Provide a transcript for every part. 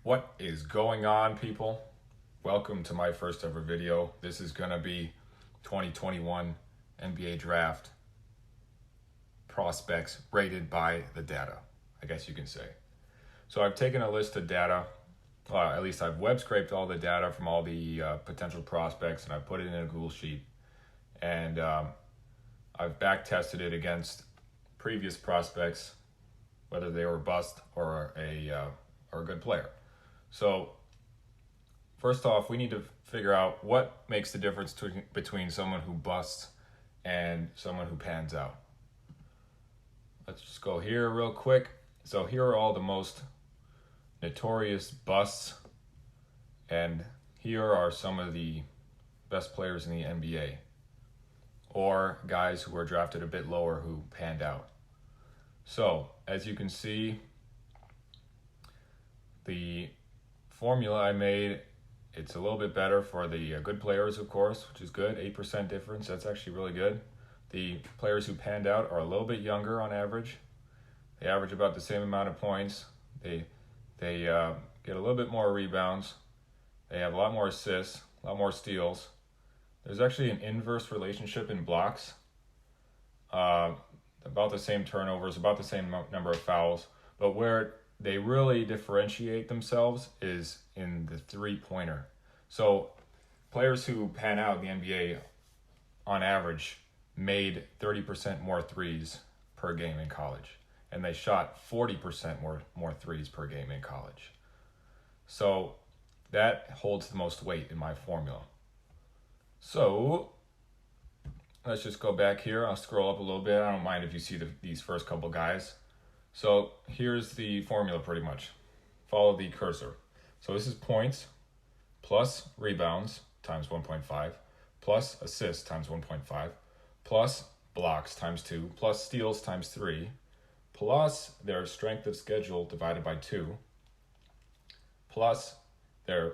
What is going on, people? Welcome to my first ever video. This is gonna be 2021 NBA draft prospects rated by the data, I guess you can say. So I've taken a list of data, at least I've web scraped all the data from all the potential prospects, and I put it in a Google Sheet, and I've back tested it against previous prospects, whether they were bust or a good player. So first off, we need to figure out what makes the difference between someone who busts and someone who pans out. Let's just go here real quick. So here are all the most notorious busts, and here are some of the best players in the NBA, or guys who were drafted a bit lower who panned out. So as you can see, the formula I made, it's a little bit better for the good players, of course, which is good. 8% difference, that's actually really good. The players who panned out are a little bit younger on average. They average about the same amount of points. They get a little bit more rebounds. They have a lot more assists, a lot more steals. There's actually an inverse relationship in blocks. About the same turnovers, about the same number of fouls, but where they really differentiate themselves is in the three-pointer. So players who pan out in the NBA on average made 30% more threes per game in college, and they shot 40% more threes per game in college. So that holds the most weight in my formula. So let's just go back here. I'll scroll up a little bit. I don't mind if you see these first couple guys. So here's the formula pretty much. Follow the cursor. So this is points plus rebounds times 1.5 plus assists times 1.5 plus blocks times 2 plus steals times 3 plus their strength of schedule divided by 2 plus their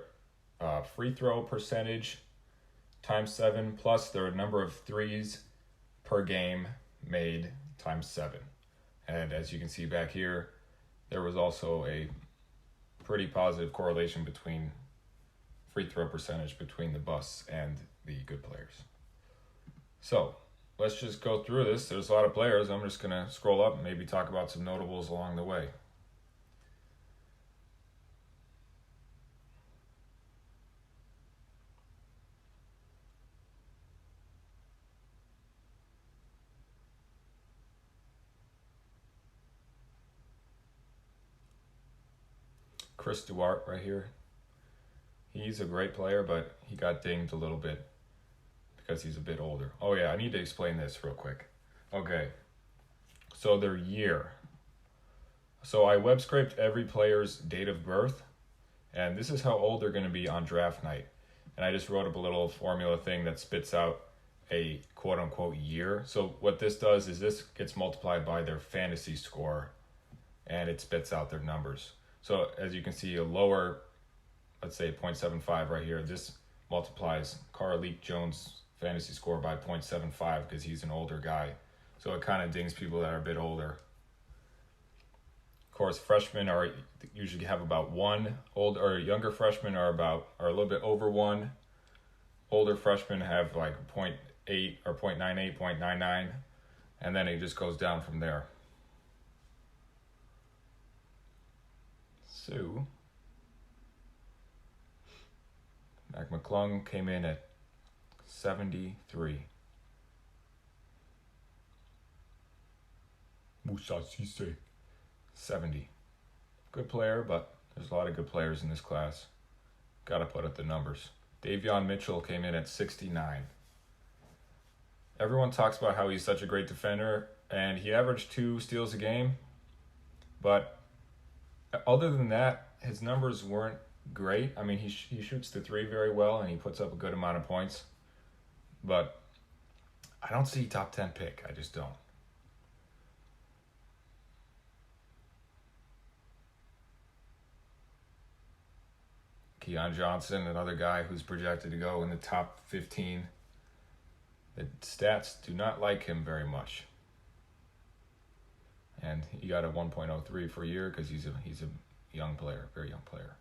free throw percentage times 7 plus their number of threes per game made times 7. And as you can see back here, there was also a pretty positive correlation between free throw percentage between the busts and the good players. So let's just go through this. There's a lot of players. I'm just gonna scroll up and maybe talk about some notables along the way. Chris Duarte right here. He's a great player, but he got dinged a little bit because he's a bit older. Oh yeah, I need to explain this real quick. Okay, so their year. So I web scraped every player's date of birth, and this is how old they're going to be on draft night. And I just wrote up a little formula thing that spits out a quote-unquote year. So what this does is this gets multiplied by their fantasy score, and it spits out their numbers. So as you can see, a lower, let's say 0.75 right here, this multiplies Carlik Jones' fantasy score by 0.75 because he's an older guy. So it kind of dings people that are a bit older. Of course, freshmen usually have about 1. Younger freshmen are a little bit over 1. Older freshmen have like 0.8 or 0.98, 0.99, and then it just goes down from there. So, Mac McClung came in at 73. Musa Cisse, 70. Good player, but there's a lot of good players in this class. Gotta put up the numbers. Davion Mitchell came in at 69. Everyone talks about how he's such a great defender, and he averaged 2 steals a game, but other than that, his numbers weren't great. I mean, he shoots the 3 very well, and he puts up a good amount of points. But I don't see top 10 pick. I just don't. Keon Johnson, another guy who's projected to go in the top 15. The stats do not like him very much. And he got a 1.03 for a year because he's a young player, very young player.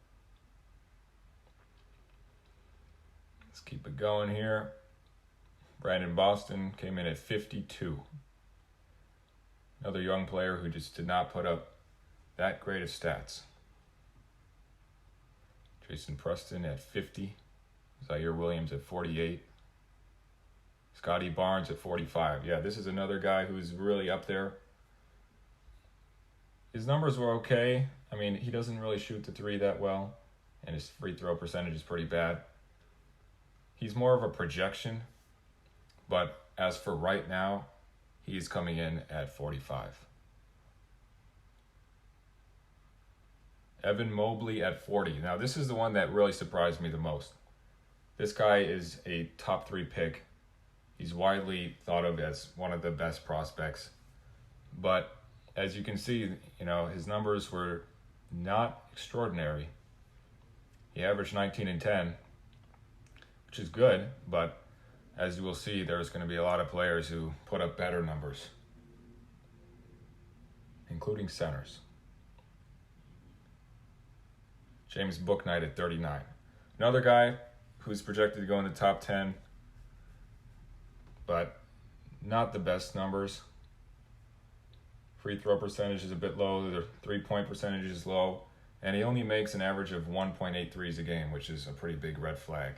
Let's keep it going here. Brandon Boston came in at 52. Another young player who just did not put up that great of stats. Jason Preston at 50. Zaire Williams at 48. Scotty Barnes at 45. Yeah, this is another guy who's really up there. His numbers were okay. I mean, he doesn't really shoot the three that well, and his free throw percentage is pretty bad. He's more of a projection, but as for right now, he's coming in at 45. Evan Mobley at 40. Now, this is the one that really surprised me the most. This guy is a top 3 pick. He's widely thought of as one of the best prospects. But as you can see, his numbers were not extraordinary. He averaged 19 and 10, which is good, but as you will see, there's going to be a lot of players who put up better numbers, including centers. James Bouknight at 39. Another guy who's projected to go in the top 10, but not the best numbers. Free throw percentage is a bit low, the 3-point percentage is low, and he only makes an average of 1.8 threes a game, which is a pretty big red flag.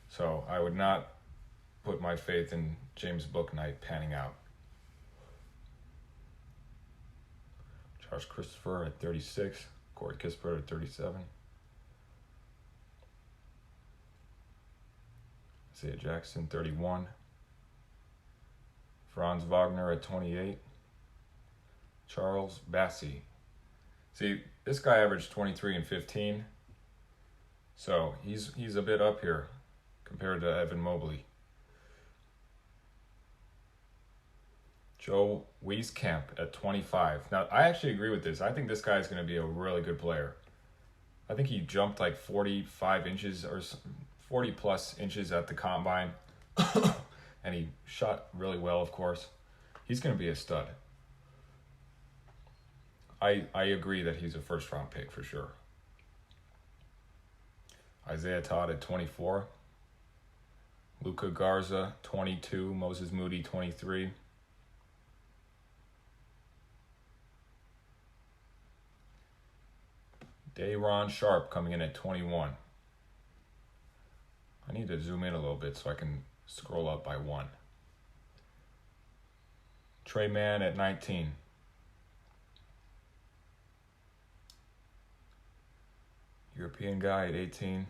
So I would not put my faith in James Bouknight panning out. Josh Christopher at 36. Corey Kispert at 37. Isaiah Jackson, 31. Franz Wagner at 28. Charles Bassey. See, this guy averaged 23 and 15. So he's a bit up here compared to Evan Mobley. Joe Wieskamp at 25. Now, I actually agree with this. I think this guy is going to be a really good player. I think he jumped like 45 inches or 40 plus inches at the combine. And he shot really well, of course. He's going to be a stud. I agree that he's a first-round pick for sure. Isaiah Todd at 24. Luka Garza, 22. Moses Moody, 23. Day'Ron Sharp coming in at 21. I need to zoom in a little bit so I can scroll up by 1. Trey Mann at 19. European guy at 18.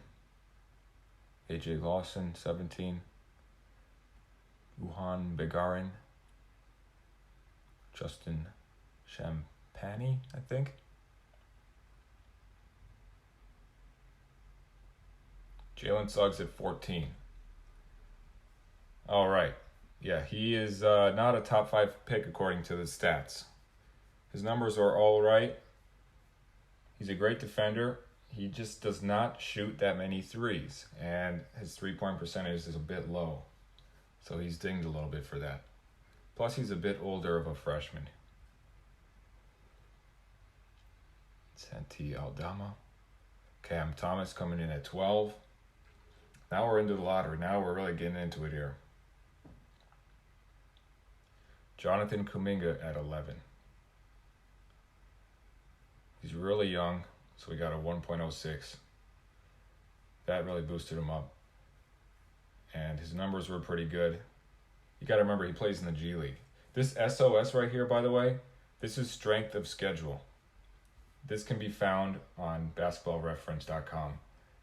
AJ Lawson, 17. Wuhan Begarin. Justin Champagny, I think. Jalen Suggs at 14. All right. Yeah, he is not a top 5 pick according to the stats. His numbers are all right. He's a great defender. He just does not shoot that many threes, and his 3-point percentage is a bit low. So he's dinged a little bit for that. Plus, he's a bit older of a freshman. Santi Aldama. Cam Thomas coming in at 12. Now we're into the lottery. Now we're really getting into it here. Jonathan Kuminga at 11. He's really young, so we got a 1.06. That really boosted him up. And his numbers were pretty good. You got to remember, he plays in the G League. This SOS right here, by the way, this is strength of schedule. This can be found on basketballreference.com,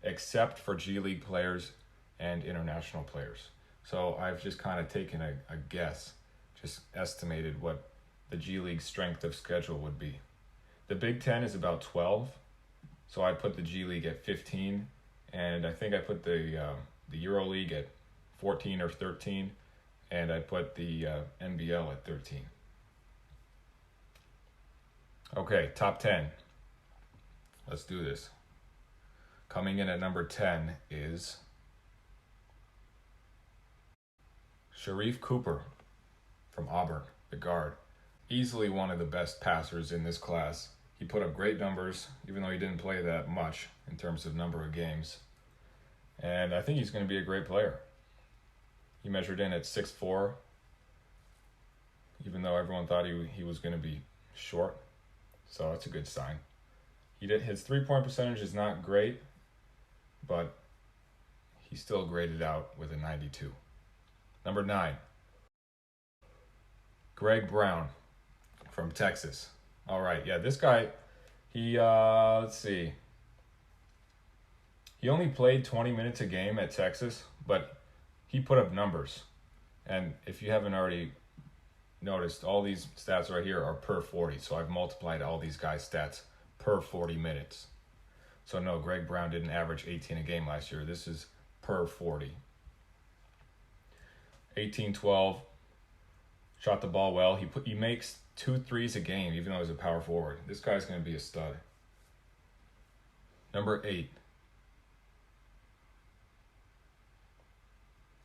except for G League players and international players. So I've just kind of taken a guess, just estimated what the G League strength of schedule would be. The Big Ten is about 12, so I put the G League at 15, and I think I put the Euro League at 14 or 13, and I put the NBL at 13. Okay, top 10. Let's do this. Coming in at number 10 is Sharif Cooper from Auburn, the guard. Easily one of the best passers in this class. He put up great numbers, even though he didn't play that much in terms of number of games. And I think he's going to be a great player. He measured in at 6'4", even though everyone thought he was going to be short. So that's a good sign. His three-point percentage is not great, but he still graded out with a 92. Number 9, Greg Brown from Texas. All right, yeah, this guy, let's see. He only played 20 minutes a game at Texas, but he put up numbers. And if you haven't already noticed, all these stats right here are per 40. So I've multiplied all these guys' stats per 40 minutes. So no, Greg Brown didn't average 18 a game last year. This is per 40. 18-12, shot the ball well. He makes 2 threes a game, even though he's a power forward. This guy's going to be a stud. Number 8,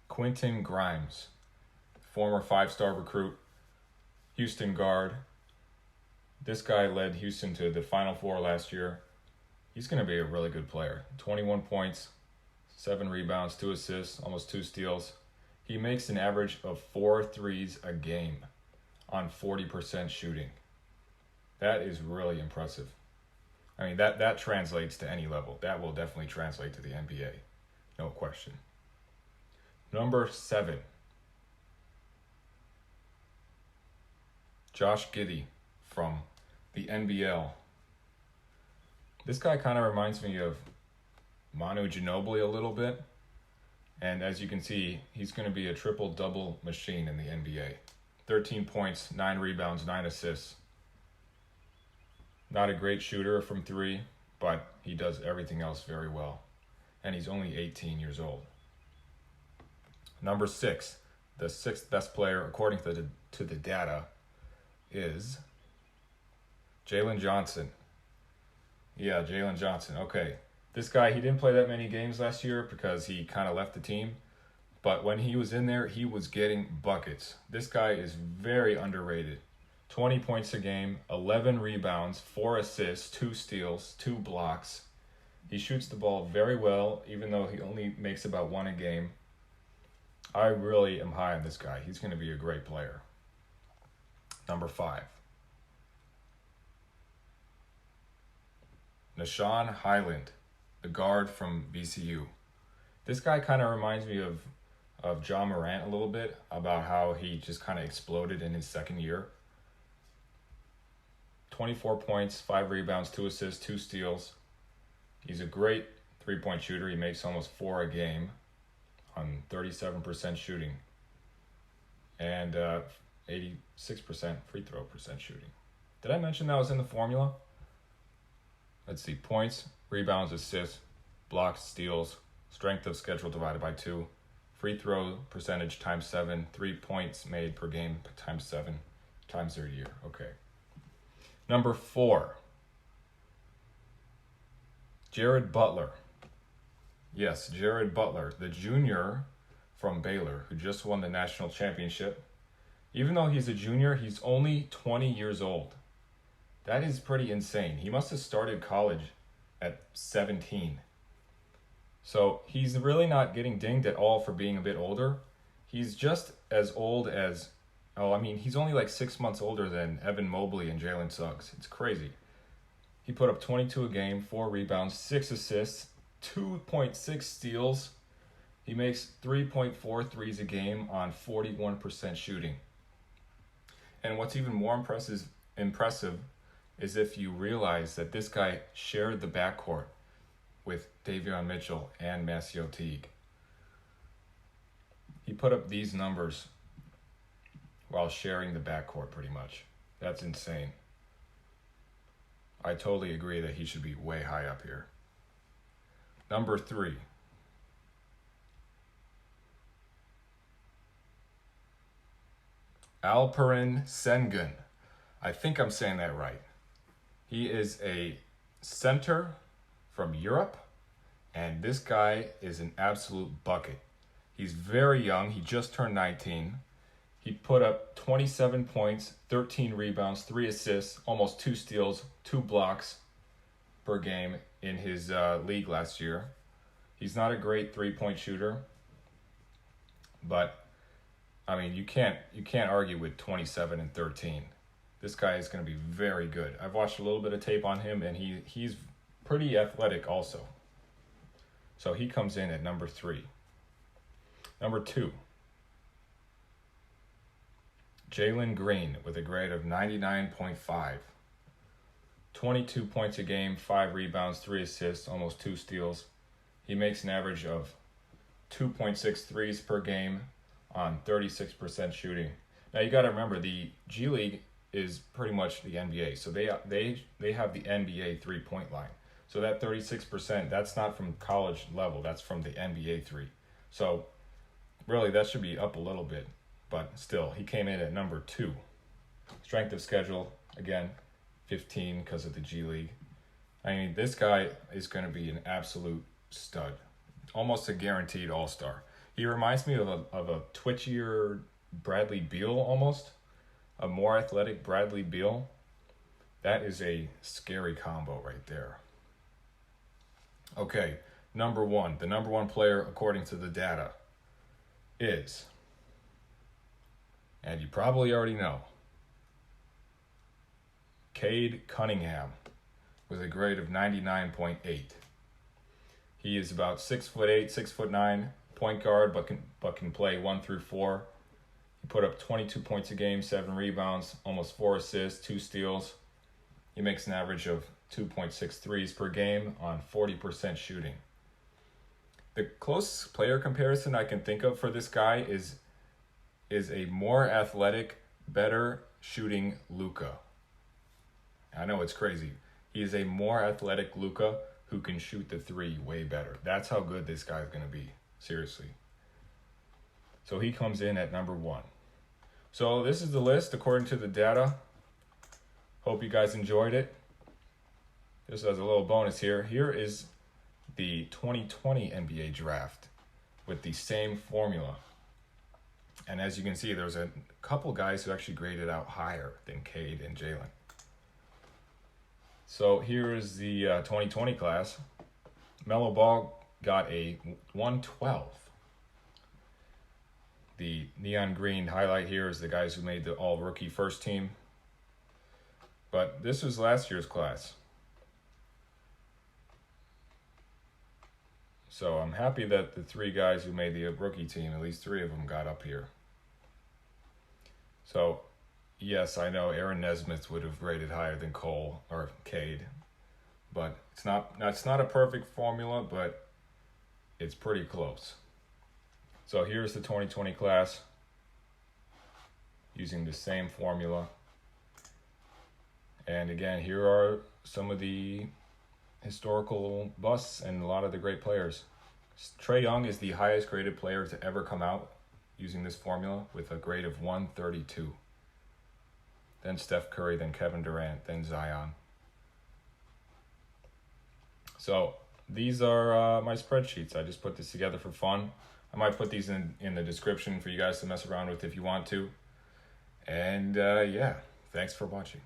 Quentin Grimes, former 5-star recruit, Houston guard. This guy led Houston to the Final Four last year. He's going to be a really good player. 21 points, 7 rebounds, 2 assists, almost 2 steals. He makes an average of 4 threes a game on 40% shooting. That is really impressive. I mean, that translates to any level. That will definitely translate to the NBA. No question. Number 7, Josh Giddey from the NBL. This guy kind of reminds me of Manu Ginobili a little bit. And as you can see, he's going to be a triple-double machine in the NBA. 13 points, 9 rebounds, 9 assists. Not a great shooter from 3, but he does everything else very well. And he's only 18 years old. Number 6, the 6th best player according to the data is Jalen Johnson. Yeah, Jalen Johnson. Okay. This guy, he didn't play that many games last year because he kind of left the team. But when he was in there, he was getting buckets. This guy is very underrated. 20 points a game, 11 rebounds, 4 assists, 2 steals, 2 blocks. He shoots the ball very well, even though he only makes about 1 a game. I really am high on this guy. He's going to be a great player. Number 5, Nashawn Highland, the guard from VCU. This guy kind of reminds me of Ja Morant a little bit, about how he just kind of exploded in his second year. 24 points, 5 rebounds, 2 assists, 2 steals. He's a great three-point shooter. He makes almost 4 a game on 37% shooting and 86% free throw percent shooting. Did I mention that was in the formula? Let's see, points, rebounds, assists, blocks, steals, strength of schedule divided by 2, free throw percentage times 7, 3 points made per game times 7, times their year. Okay. Number 4, Jared Butler. Yes, Jared Butler, the junior from Baylor, who just won the national championship. Even though he's a junior, he's only 20 years old. That is pretty insane. He must have started college at 17. So he's really not getting dinged at all for being a bit older. He's just as old as, he's only like 6 months older than Evan Mobley and Jalen Suggs. It's crazy. He put up 22 a game, 4 rebounds, 6 assists, 2.6 steals. He makes 3.4 threes a game on 41% shooting. And what's even more impressive is if you realize that this guy shared the backcourt with Davion Mitchell and Macio Teague. He put up these numbers while sharing the backcourt pretty much. That's insane. I totally agree that he should be way high up here. Number 3. Alperen Sengun. I think I'm saying that right. He is a center from Europe, and this guy is an absolute bucket. He's very young. He just turned 19. He put up 27 points, 13 rebounds, 3 assists, almost 2 steals, 2 blocks per game in his league last year. He's not a great 3-point shooter, but I mean, you can't argue with 27 and 13. This guy is going to be very good. I've watched a little bit of tape on him, and he's pretty athletic also. So he comes in at number 3. Number 2, Jalen Green with a grade of 99.5. 22 points a game, 5 rebounds, 3 assists, almost 2 steals. He makes an average of 2.6 threes per game on 36% shooting. Now you got to remember, the G League is pretty much the NBA. So they have the NBA 3-point line. So that 36%, that's not from college level, that's from the NBA 3. So really that should be up a little bit, but still, he came in at number 2. Strength of schedule, again, 15 because of the G League. I mean, this guy is going to be an absolute stud. Almost a guaranteed all-star. He reminds me of a twitchier Bradley Beal almost. A more athletic Bradley Beal. That is a scary combo right there. Okay, number 1. The number 1 player according to the data is, and you probably already know, Cade Cunningham with a grade of 99.8. He is about 6'8", 6'9", point guard, but can play 1 through 4. He put up 22 points a game, 7 rebounds, almost 4 assists, 2 steals. He makes an average of 2.6 threes per game on 40% shooting. The closest player comparison I can think of for this guy is a more athletic, better shooting Luka. I know it's crazy. He is a more athletic Luka who can shoot the 3 way better. That's how good this guy's going to be. Seriously. So he comes in at number 1. So this is the list according to the data. Hope you guys enjoyed it. Just as a little bonus here, here is the 2020 NBA draft with the same formula. And as you can see, there's a couple guys who actually graded out higher than Cade and Jalen. So here is the 2020 class. Melo Ball got a 112. The neon green highlight here is the guys who made the all-rookie first team. But this was last year's class. So I'm happy that the 3 guys who made the rookie team, at least 3 of them, got up here. So, yes, I know Aaron Nesmith would have graded higher than Cole or Cade. But it's not a perfect formula, but it's pretty close. So here's the 2020 class using the same formula. And again, here are some of the historical busts and a lot of the great players. Trae Young is the highest graded player to ever come out using this formula with a grade of 132. Then Steph Curry, then Kevin Durant, then Zion. So these are my spreadsheets. I just put this together for fun. I might put these in the description for you guys to mess around with if you want to. And yeah, thanks for watching.